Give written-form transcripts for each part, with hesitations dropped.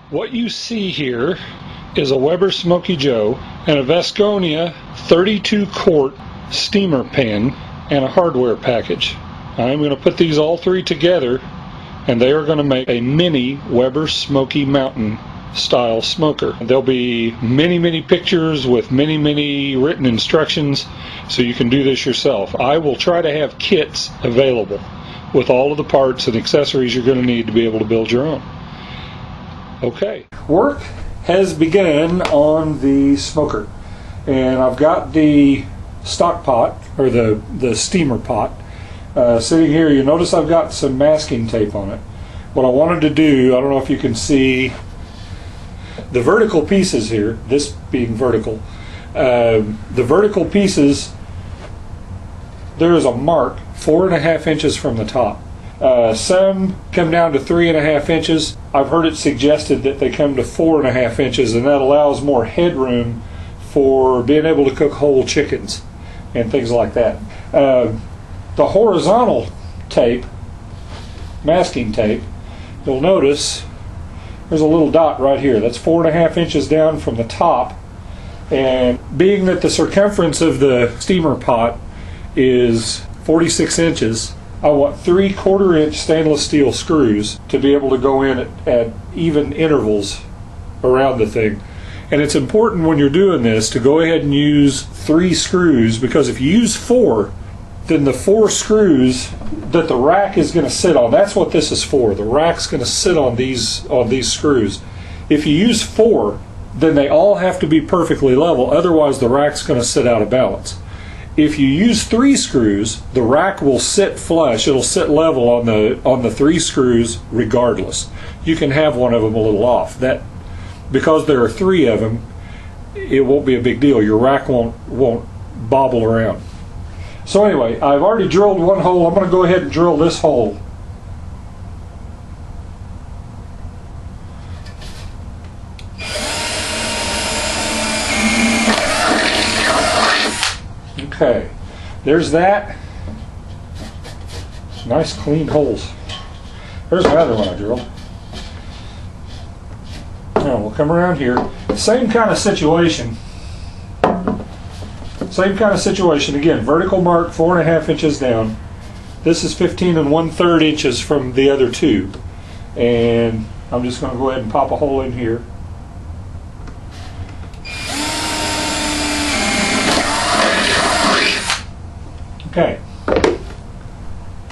What you see here is a Weber Smoky Joe and a Vasconia 32 quart steamer pan and a hardware package. I'm going to put these all three together and they are going to make a mini Weber Smoky Mountain style smoker. There'll be many pictures with many written instructions so you can do this yourself. I will try to have kits available with all of the parts and accessories you're going to need to be able to build your own. Okay, work has begun on the smoker, and I've got the stock pot, or the steamer pot, sitting here. You notice I've got some masking tape on it. What I wanted to do, I don't know if you can see the vertical pieces here, this being vertical, the vertical pieces, there is a mark 4.5 inches from the top. Some come down to 3.5 inches. I've heard it suggested that they come to 4.5 inches, and that allows more headroom for being able to cook whole chickens and things like that. The horizontal tape, masking tape, you'll notice there's a little dot right here. That's 4.5 inches down from the top, and being that the circumference of the steamer pot is 46 inches, I want 3/4 inch stainless steel screws to be able to go in at even intervals around the thing. And it's important when you're doing this to go ahead and use 3 screws, because if you use 4, then the 4 screws that the rack is going to sit on, that's what this is for. The rack's going to sit on these screws. If you use 4, then they all have to be perfectly level, otherwise the rack's going to sit out of balance. If you use 3 screws, the rack will sit flush. It'll sit level on the 3 screws regardless. You can have one of them a little off. That, because there are 3 of them, it won't be a big deal. Your rack won't bobble around. So anyway, I've already drilled one hole. I'm going to go ahead and drill this hole. Okay, there's that. Nice clean holes. There's another one I drilled. Now we'll come around here. Same kind of situation. Same kind of situation. Again, vertical mark 4.5 inches down. This is 15 1/3 inches from the other 2. And I'm just going to go ahead and pop a hole in here.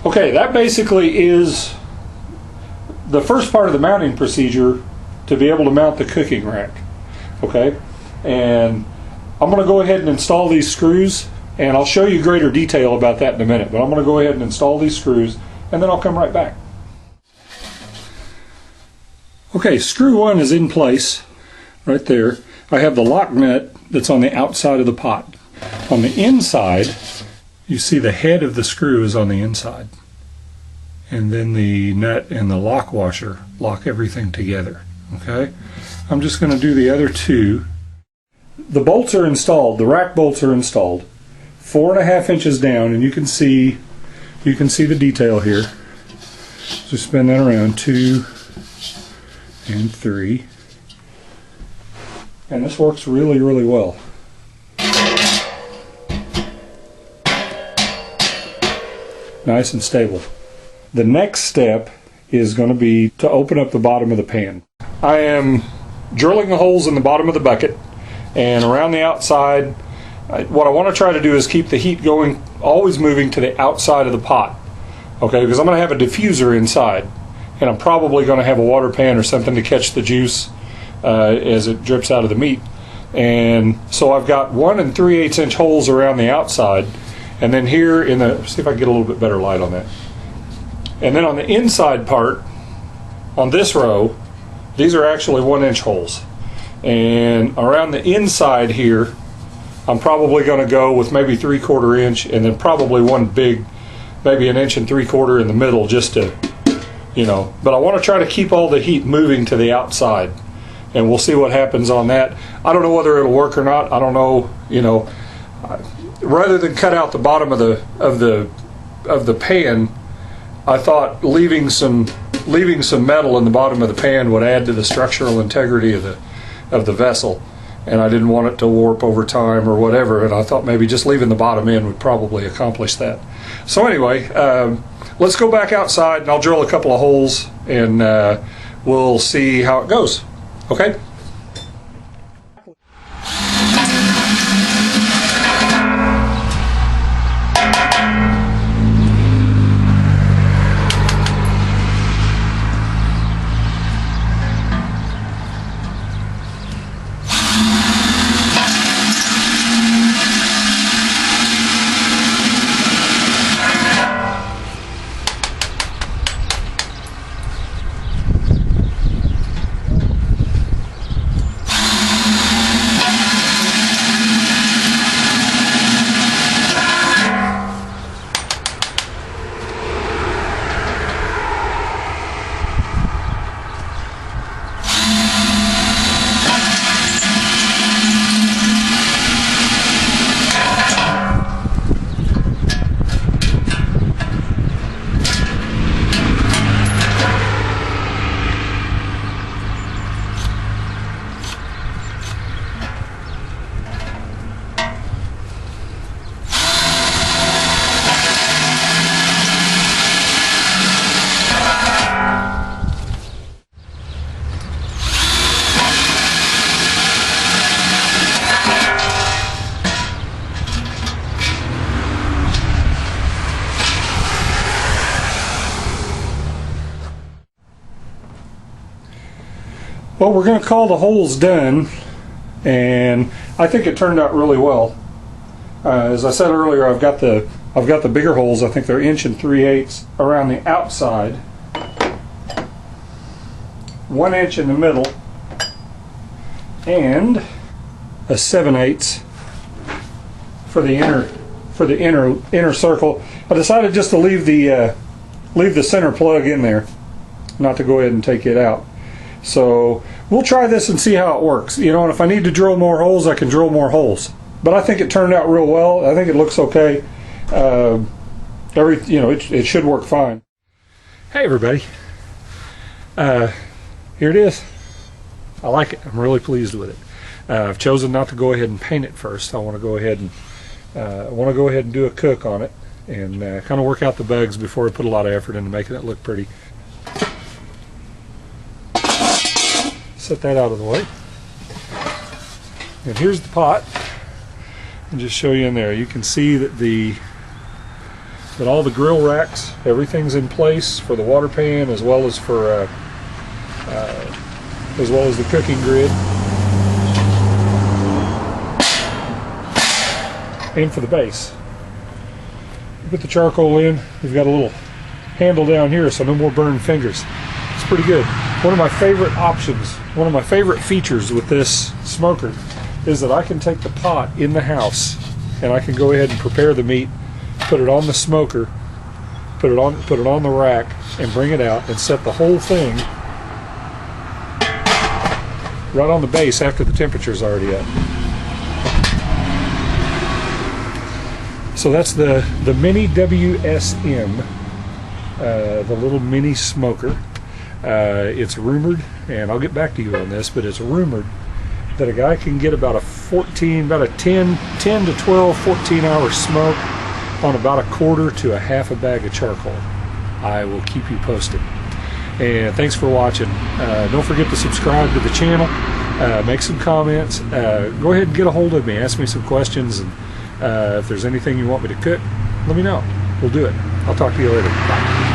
Okay, that basically is the first part of the mounting procedure to be able to mount the cooking rack. Okay, and I'm going to go ahead and install these screws, and I'll show you greater detail about that in a minute, but I'm going to go ahead and install these screws, and then I'll come right back. Okay, screw 1 is in place right there. I have the lock nut that's on the outside of the pot. On the inside, you see the head of the screw is on the inside, and then the nut and the lock washer lock everything together. Okay, I'm just going to do the other 2. The bolts are installed, the rack bolts are installed 4.5 inches down, and you can see the detail here. So spin that around, 2 and 3, and this works really well. Nice and stable. The next step is going to be to open up the bottom of the pan. I am drilling the holes in the bottom of the bucket, and around the outside, what I want to try to do is keep the heat going, always moving to the outside of the pot. Okay, because I'm going to have a diffuser inside, and I'm probably going to have a water pan or something to catch the juice as it drips out of the meat. And so I've got 1 3/8 inch holes around the outside. And then here in the, see if I can get a little bit better light on that. And then on the inside part, on this row, these are actually 1 inch holes. And around the inside here, I'm probably going to go with maybe 3/4 inch, and then probably one big, maybe 1 3/4 inch in the middle, just to, but I want to try to keep all the heat moving to the outside. And we'll see what happens on that. I don't know whether it'll work or not. I don't know, rather than cut out the bottom of the pan, I thought leaving some leaving some metal in the bottom of the pan would add to the structural integrity of the vessel, and I didn't want it to warp over time or whatever, and I thought maybe just leaving the bottom in would probably accomplish that. So anyway, let's go back outside and I'll drill a couple of holes and we'll see how it goes. Okay? Well, we're going to call the holes done, and I think it turned out really well. As I said earlier, I've got the bigger holes. I think they're 1 3/8 around the outside, 1 inch in the middle, and a 7/8 for the inner circle. I decided just to leave the center plug in there, not to go ahead and take it out. So we'll try this and see how it works. You know, and if I need to drill more holes, I can drill more holes. But I think it turned out real well. I think it looks okay. It should work fine. Hey everybody, here it is. I like it. I'm really pleased with it. I've chosen not to go ahead and paint it first. I want to go ahead and do a cook on it and kind of work out the bugs before I put a lot of effort into making it look pretty. Set that out of the way. And here's the pot. And just show you in there. You can see that all the grill racks, everything's in place for the water pan as well as for the cooking grid and for the base. You put the charcoal in. We've got a little handle down here, so no more burned fingers. It's pretty good. One of my favorite options, one of my favorite features with this smoker is that I can take the pot in the house and I can go ahead and prepare the meat, put it on the smoker, put it on the rack, and bring it out and set the whole thing right on the base after the temperature's already up. So that's the mini WSM, the little mini smoker. It's rumored, and I'll get back to you on this, but it's rumored that a guy can get about a 10 to 12, 14-hour smoke on about 1/4 to a half a bag of charcoal. I will keep you posted. And thanks for watching. Don't forget to subscribe to the channel. Make some comments. Go ahead and get a hold of me. Ask me some questions, and if there's anything you want me to cook, let me know. We'll do it. I'll talk to you later. Bye.